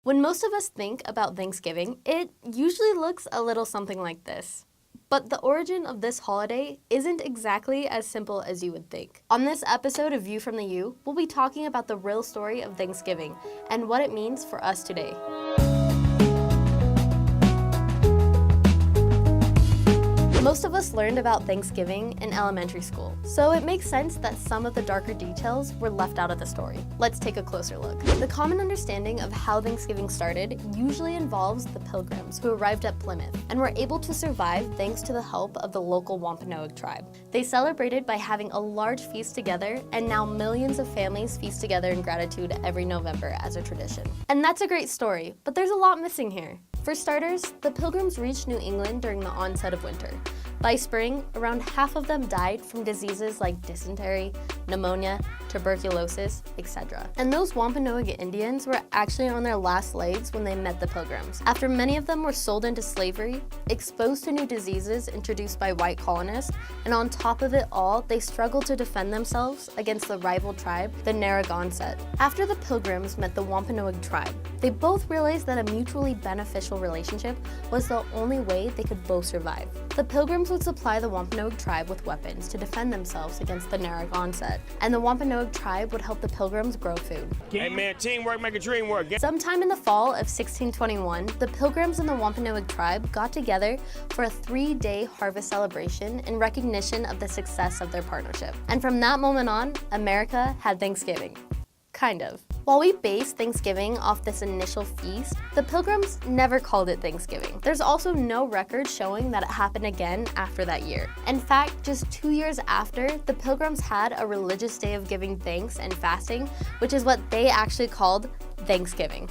When most of us think about Thanksgiving, it usually looks a little something like this. But the origin of this holiday isn't exactly as simple as you would think. On this episode of View from the U, we'll be talking about the real story of Thanksgiving and what it means for us today. Most of us learned about Thanksgiving in elementary school, so it makes sense that some of the darker details were left out of the story. Let's take a closer look. The common understanding of how Thanksgiving started usually involves the Pilgrims who arrived at Plymouth and were able to survive thanks to the help of the local Wampanoag tribe. They celebrated by having a large feast together, and now millions of families feast together in gratitude every November as a tradition. And that's a great story, but there's a lot missing here. For starters, the Pilgrims reached New England during the onset of winter. By spring, around half of them died from diseases like dysentery, pneumonia, tuberculosis, etc. And those Wampanoag Indians were actually on their last legs when they met the Pilgrims. After many of them were sold into slavery, exposed to new diseases introduced by white colonists, and on top of it all, they struggled to defend themselves against the rival tribe, the Narragansett. After the Pilgrims met the Wampanoag tribe, they both realized that a mutually beneficial relationship was the only way they could both survive. The Pilgrims would supply the Wampanoag tribe with weapons to defend themselves against the Narragansett, and the Wampanoag tribe would help the Pilgrims grow food. Hey man, teamwork make a dream work. Sometime in the fall of 1621, the Pilgrims and the Wampanoag tribe got together for a 3-day harvest celebration in recognition of the success of their partnership. And from that moment on, America had Thanksgiving. Kind of. While we base Thanksgiving off this initial feast, the Pilgrims never called it Thanksgiving. There's also no record showing that it happened again after that year. In fact, just 2 years after, the Pilgrims had a religious day of giving thanks and fasting, which is what they actually called Thanksgiving.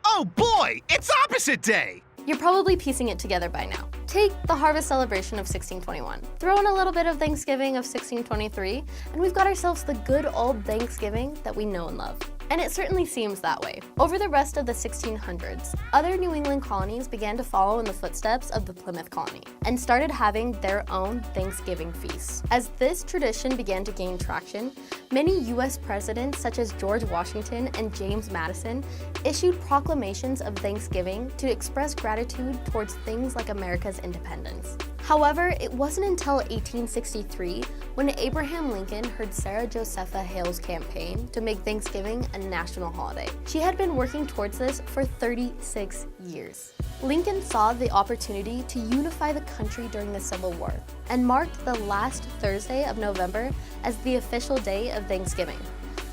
Oh boy, it's opposite day! You're probably piecing it together by now. Take the harvest celebration of 1621, throw in a little bit of Thanksgiving of 1623, and we've got ourselves the good old Thanksgiving that we know and love. And it certainly seems that way. Over the rest of the 1600s, other New England colonies began to follow in the footsteps of the Plymouth colony and started having their own Thanksgiving feasts. As this tradition began to gain traction, many U.S. presidents such as George Washington and James Madison issued proclamations of Thanksgiving to express gratitude towards things like America's independence. However, it wasn't until 1863 when Abraham Lincoln heard Sarah Josepha Hale's campaign to make Thanksgiving a national holiday. She had been working towards this for 36 years. Lincoln saw the opportunity to unify the country during the Civil War and marked the last Thursday of November as the official day of Thanksgiving.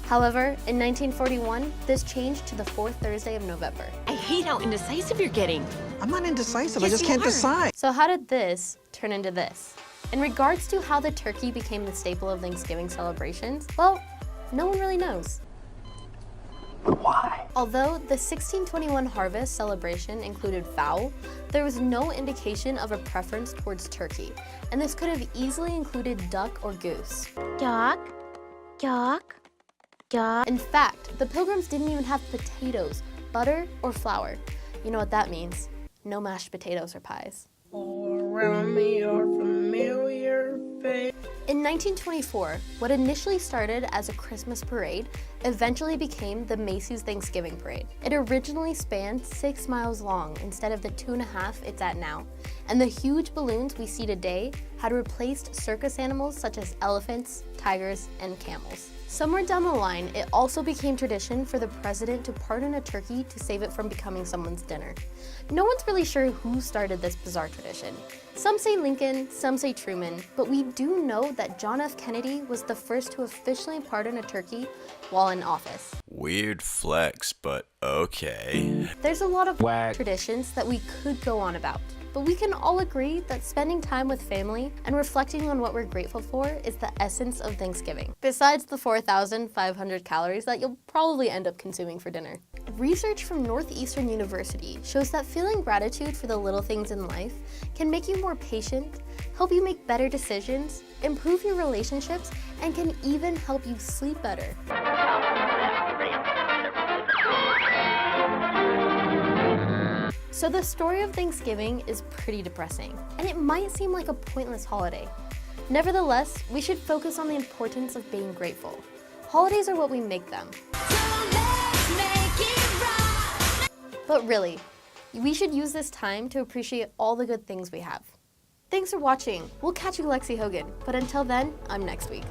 However, in 1941, this changed to the fourth Thursday of November. I hate how indecisive you're getting. I'm not indecisive, Yes, I just you can't are. decide. So how did this turn into this? In regards to how the turkey became the staple of Thanksgiving celebrations, well, no one really knows. Why? Although the 1621 harvest celebration included fowl, there was no indication of a preference towards turkey, and this could have easily included duck or goose. Duck, duck, duck. In fact, the Pilgrims didn't even have potatoes, butter, or flour. You know what that means? No mashed potatoes or pies. All around me are familiar faces. In 1924, what initially started as a Christmas parade eventually became the Macy's Thanksgiving Parade. It originally spanned 6 miles long instead of the 2.5 it's at now, and the huge balloons we see today had replaced circus animals such as elephants, tigers, and camels. Somewhere down the line, it also became tradition for the president to pardon a turkey to save it from becoming someone's dinner. No one's really sure who started this bizarre tradition. Some say Lincoln, some say Truman, but we do know that John F. Kennedy was the first to officially pardon a turkey while in office. Weird flex, but okay. There's a lot of Whack. traditions that we could go on about, but we can all agree that spending time with family and reflecting on what we're grateful for is the essence of Thanksgiving, besides the 4,500 calories that you'll probably end up consuming for dinner. Research from Northeastern University shows that feeling gratitude for the little things in life can make you more patient, help you make better decisions, improve your relationships, and can even help you sleep better. So the story of Thanksgiving is pretty depressing, and it might seem like a pointless holiday. Nevertheless, we should focus on the importance of being grateful. Holidays are what we make them. So let's make it right. But really, we should use this time to appreciate all the good things we have. Thanks for watching. We'll catch you Lexi Hogan, but until then, I'm next week.